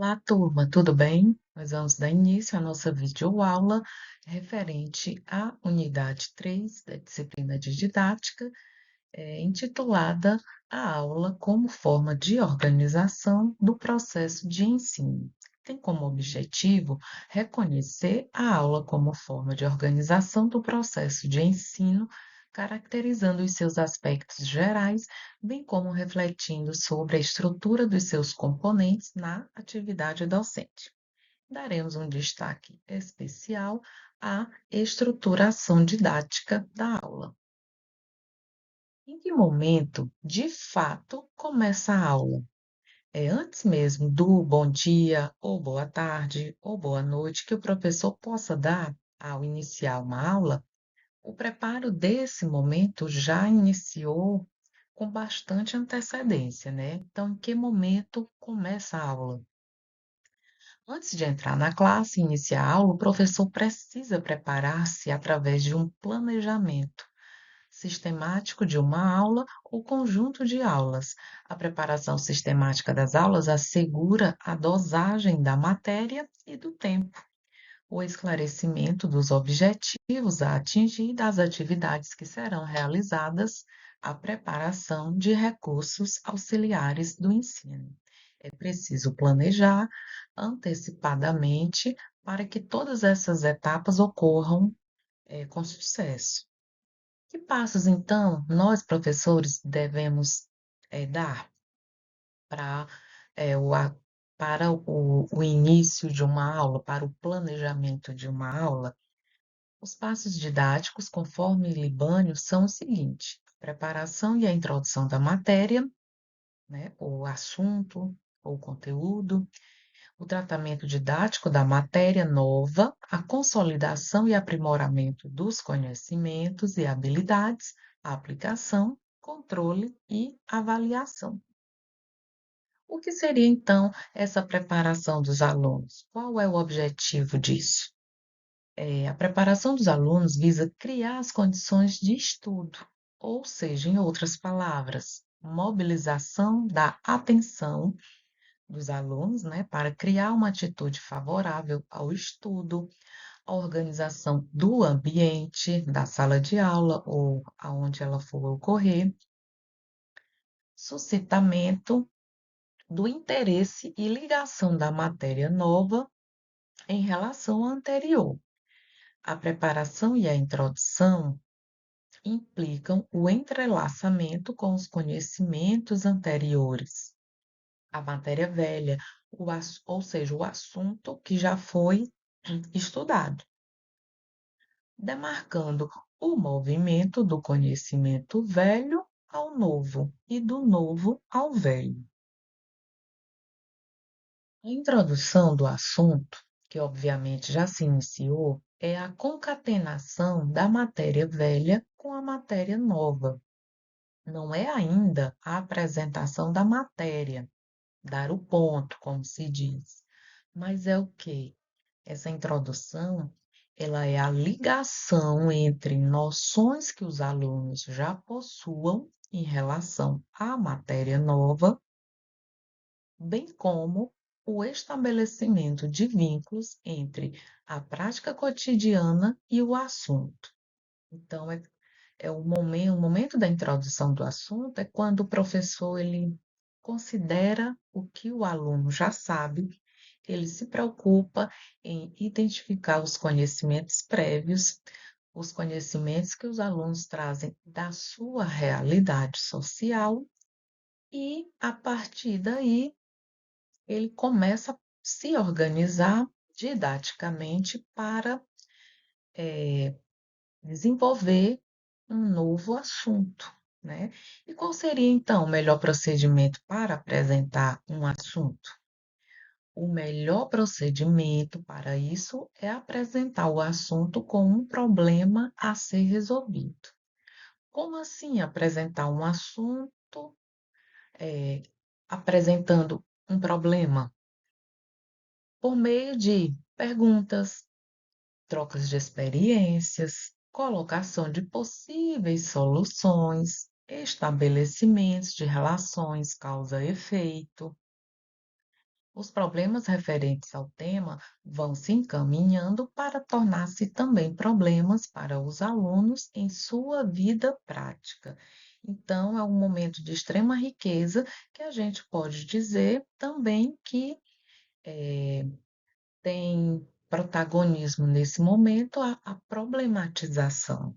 Olá, turma, tudo bem? Nós vamos dar início à nossa videoaula referente à unidade 3 da disciplina de didática, intitulada A Aula como Forma de Organização do Processo de Ensino. Tem como objetivo reconhecer a aula como forma de organização do processo de ensino, caracterizando os seus aspectos gerais, bem como refletindo sobre a estrutura dos seus componentes na atividade docente. Daremos um destaque especial à estruturação didática da aula. Em que momento, de fato, começa a aula? É antes mesmo do bom dia, ou boa tarde, ou boa noite que o professor possa dar ao iniciar uma aula? O preparo desse momento já iniciou com bastante antecedência, né? Então, em que momento começa a aula? Antes de entrar na classe e iniciar a aula, o professor precisa preparar-se através de um planejamento sistemático de uma aula ou conjunto de aulas. A preparação sistemática das aulas assegura a dosagem da matéria e do tempo, o esclarecimento dos objetivos a atingir e das atividades que serão realizadas, a preparação de recursos auxiliares do ensino. É preciso planejar antecipadamente para que todas essas etapas ocorram, com sucesso. Que passos, então, nós, professores, devemos dar para o, para o início de uma aula, para o planejamento de uma aula? Os passos didáticos, conforme Libânio, são os seguintes: a preparação e a introdução da matéria, né, o assunto ou conteúdo, o tratamento didático da matéria nova, a consolidação e aprimoramento dos conhecimentos e habilidades, a aplicação, controle e avaliação. O que seria então essa preparação dos alunos? Qual é o objetivo disso? A preparação dos alunos visa criar as condições de estudo, ou seja, em outras palavras, mobilização da atenção dos alunos, né, para criar uma atitude favorável ao estudo, a organização do ambiente, da sala de aula ou aonde ela for ocorrer, suscitamento do interesse e ligação da matéria nova em relação à anterior. A preparação e a introdução implicam o entrelaçamento com os conhecimentos anteriores, a matéria velha, ou seja, o assunto que já foi estudado, demarcando o movimento do conhecimento velho ao novo e do novo ao velho. A introdução do assunto, que obviamente já se iniciou, é a concatenação da matéria velha com a matéria nova. Não é ainda a apresentação da matéria, dar o ponto, como se diz, mas é o quê? Essa introdução, ela é a ligação entre noções que os alunos já possuam em relação à matéria nova, bem como o estabelecimento de vínculos entre a prática cotidiana e o assunto. Então, o momento da introdução do assunto é quando o professor ele considera o que o aluno já sabe, ele se preocupa em identificar os conhecimentos prévios, os conhecimentos que os alunos trazem da sua realidade social e, a partir daí, ele começa a se organizar didaticamente para desenvolver um novo assunto, né? E qual seria então o melhor procedimento para apresentar um assunto? O melhor procedimento para isso é apresentar o assunto com um problema a ser resolvido. Como assim apresentar um assunto, eh, apresentando um problema? Por meio de perguntas, trocas de experiências, colocação de possíveis soluções, estabelecimentos de relações causa-efeito. Os problemas referentes ao tema vão se encaminhando para tornar-se também problemas para os alunos em sua vida prática. Então, é um momento de extrema riqueza que a gente pode dizer também que tem protagonismo nesse momento a problematização.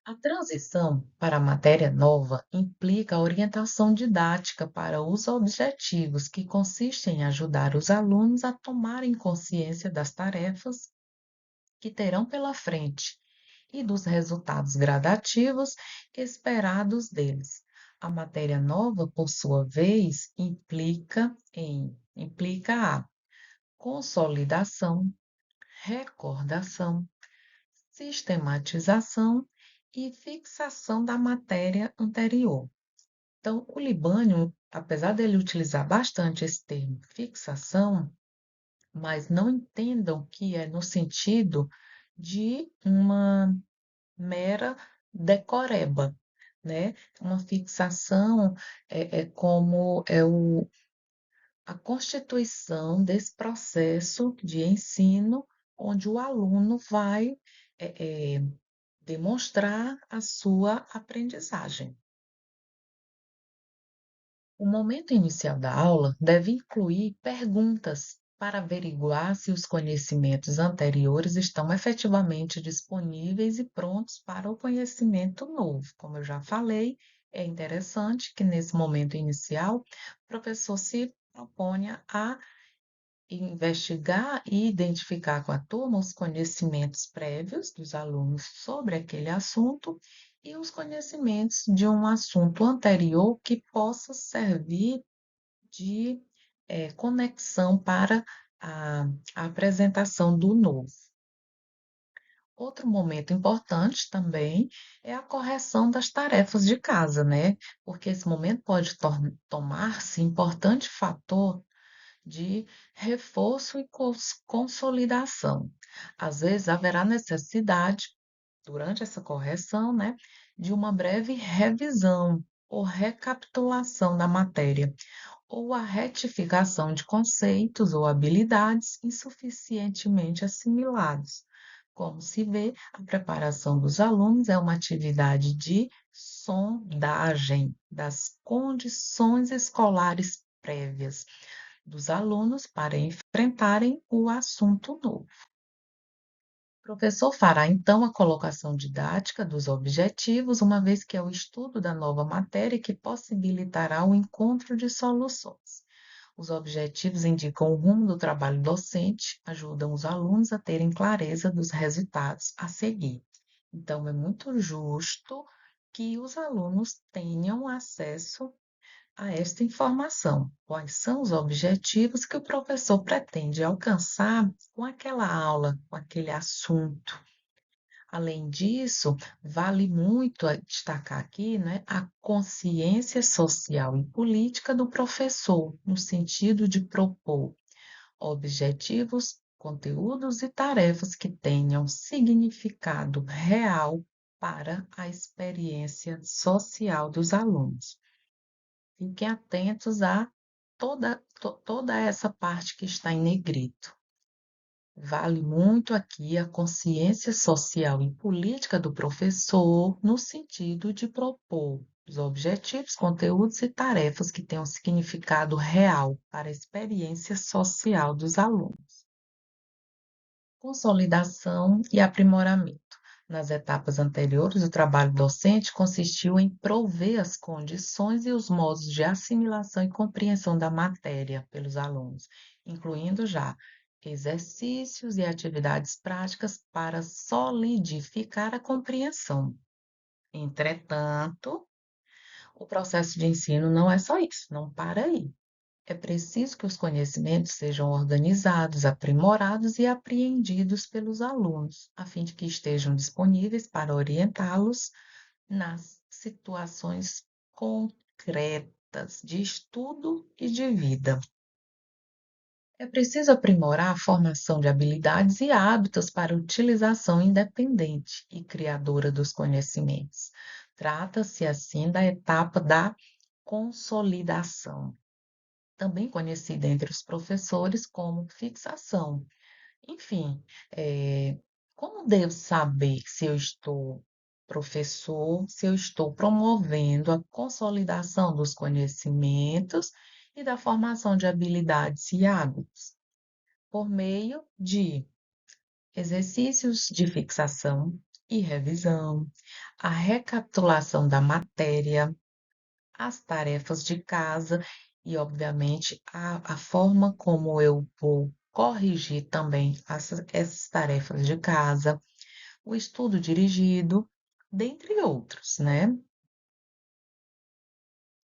A transição para a matéria nova implica a orientação didática para os objetivos, que consistem em ajudar os alunos a tomarem consciência das tarefas que terão pela frente e dos resultados gradativos esperados deles. A matéria nova, por sua vez, implica a consolidação, recordação, sistematização e fixação da matéria anterior. Então, o Libânio, apesar dele utilizar bastante esse termo fixação, mas não entendam que é no sentido de uma mera decoreba, né? Uma fixação é como a constituição desse processo de ensino, onde o aluno vai demonstrar a sua aprendizagem. O momento inicial da aula deve incluir perguntas para averiguar se os conhecimentos anteriores estão efetivamente disponíveis e prontos para o conhecimento novo. Como eu já falei, é interessante que nesse momento inicial o professor se proponha a investigar e identificar com a turma os conhecimentos prévios dos alunos sobre aquele assunto e os conhecimentos de um assunto anterior que possa servir de conexão para a apresentação do novo. Outro momento importante também é a correção das tarefas de casa, né? Porque esse momento pode tomar-se importante fator de reforço e consolidação. Às vezes haverá necessidade, durante essa correção, né, de uma breve revisão ou recapitulação da matéria, ou a retificação de conceitos ou habilidades insuficientemente assimilados. Como se vê, a preparação dos alunos é uma atividade de sondagem das condições escolares prévias dos alunos para enfrentarem o assunto novo. O professor fará então a colocação didática dos objetivos, uma vez que é o estudo da nova matéria que possibilitará o encontro de soluções. Os objetivos indicam o rumo do trabalho docente, ajudam os alunos a terem clareza dos resultados a seguir. Então, é muito justo que os alunos tenham acesso a esta informação. Quais são os objetivos que o professor pretende alcançar com aquela aula, com aquele assunto? Além disso, vale muito destacar aqui, né, a consciência social e política do professor, no sentido de propor objetivos, conteúdos e tarefas que tenham significado real para a experiência social dos alunos. Fiquem atentos a toda essa parte que está em negrito. Vale muito aqui a consciência social e política do professor, no sentido de propor os objetivos, conteúdos e tarefas que tenham significado real para a experiência social dos alunos. Consolidação e aprimoramento. Nas etapas anteriores, o trabalho docente consistiu em prover as condições e os modos de assimilação e compreensão da matéria pelos alunos, incluindo já exercícios e atividades práticas para solidificar a compreensão. Entretanto, o processo de ensino não é só isso, não para aí. É preciso que os conhecimentos sejam organizados, aprimorados e apreendidos pelos alunos, a fim de que estejam disponíveis para orientá-los nas situações concretas de estudo e de vida. É preciso aprimorar a formação de habilidades e hábitos para utilização independente e criadora dos conhecimentos. Trata-se, assim, da etapa da consolidação. também conhecida entre os professores como fixação. Enfim, como devo saber se eu estou professor, se eu estou promovendo a consolidação dos conhecimentos e da formação de habilidades e hábitos? Por meio de exercícios de fixação e revisão, a recapitulação da matéria, as tarefas de casa e, obviamente, a forma como eu vou corrigir também essas tarefas de casa, o estudo dirigido, dentre outros, né?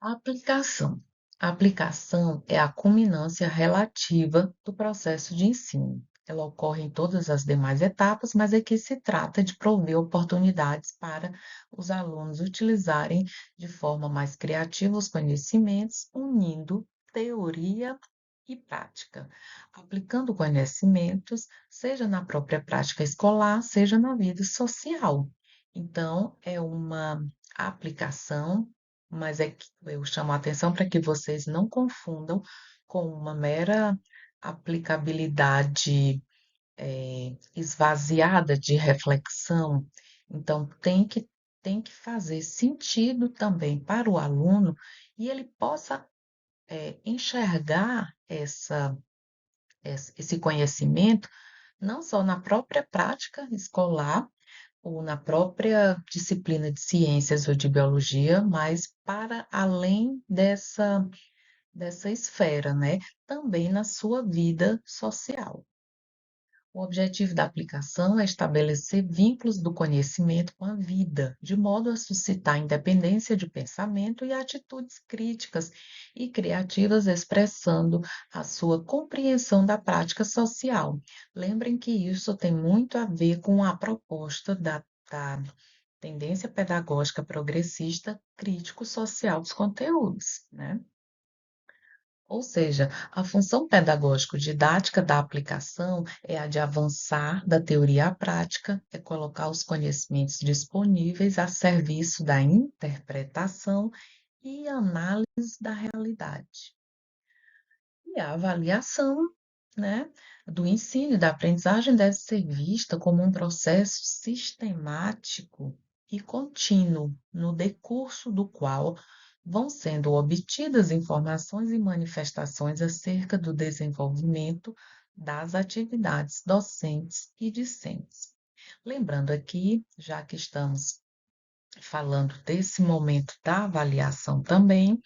A aplicação. A aplicação é a culminância relativa do processo de ensino. Ela ocorre em todas as demais etapas, mas aqui se trata de prover oportunidades para os alunos utilizarem de forma mais criativa os conhecimentos, unindo teoria e prática, aplicando conhecimentos, seja na própria prática escolar, seja na vida social. Então, é uma aplicação, mas é que eu chamo a atenção para que vocês não confundam com uma mera aplicabilidade esvaziada de reflexão. Então, tem que fazer sentido também para o aluno e ele possa enxergar esse conhecimento não só na própria prática escolar, ou na própria disciplina de ciências ou de biologia, mas para além dessa esfera, né? Também na sua vida social. O objetivo da aplicação é estabelecer vínculos do conhecimento com a vida, de modo a suscitar independência de pensamento e atitudes críticas e criativas, expressando a sua compreensão da prática social. Lembrem que isso tem muito a ver com a proposta da tendência pedagógica progressista crítico-social dos conteúdos, né? Ou seja, a função pedagógico-didática da aplicação é a de avançar da teoria à prática, é colocar os conhecimentos disponíveis a serviço da interpretação e análise da realidade. E a avaliação, né, do ensino e da aprendizagem deve ser vista como um processo sistemático e contínuo, no decurso do qual vão sendo obtidas informações e manifestações acerca do desenvolvimento das atividades docentes e discentes. Lembrando aqui, já que estamos falando desse momento da avaliação também,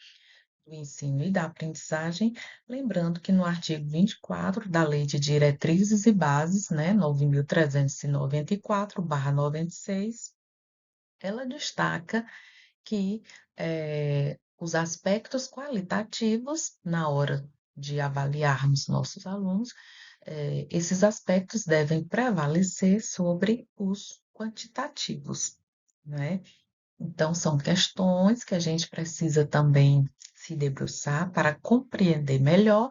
do ensino e da aprendizagem, lembrando que no artigo 24 da Lei de Diretrizes e Bases, né, 9.394/96, ela destaca que os aspectos qualitativos, na hora de avaliarmos nossos alunos, esses aspectos devem prevalecer sobre os quantitativos, né? Então, são questões que a gente precisa também se debruçar para compreender melhor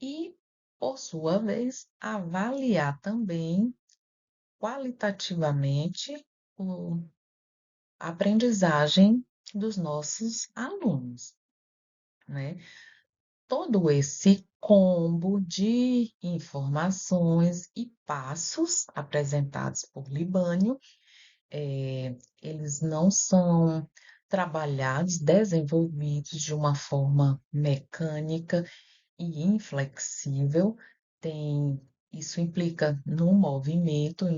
e, por sua vez, avaliar também qualitativamente a aprendizagem dos nossos alunos, né? Todo esse combo de informações e passos apresentados por Libânio eles não são trabalhados, desenvolvidos de uma forma mecânica e inflexível. Tem, isso implica num movimento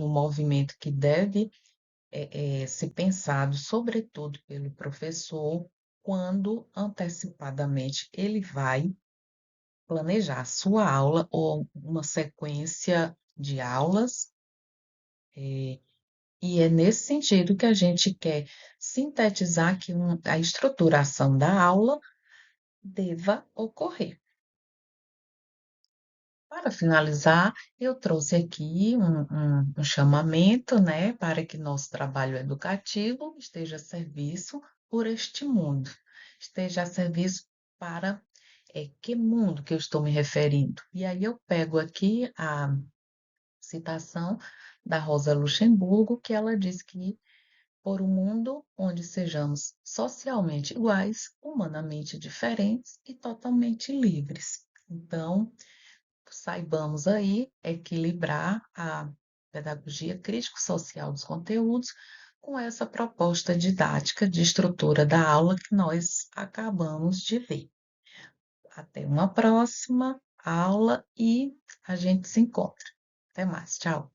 que deve ser pensado, sobretudo pelo professor, quando antecipadamente ele vai planejar a sua aula ou uma sequência de aulas. E é nesse sentido que a gente quer sintetizar que a estruturação da aula deva ocorrer. Para finalizar, eu trouxe aqui um chamamento, né, para que nosso trabalho educativo esteja a serviço por este mundo, esteja a serviço para que mundo que eu estou me referindo. E aí eu pego aqui a citação da Rosa Luxemburgo, que ela diz que por um mundo onde sejamos socialmente iguais, humanamente diferentes e totalmente livres. Então, saibamos aí equilibrar a pedagogia crítico-social dos conteúdos com essa proposta didática de estrutura da aula que nós acabamos de ver. Até uma próxima aula e a gente se encontra. Até mais, tchau.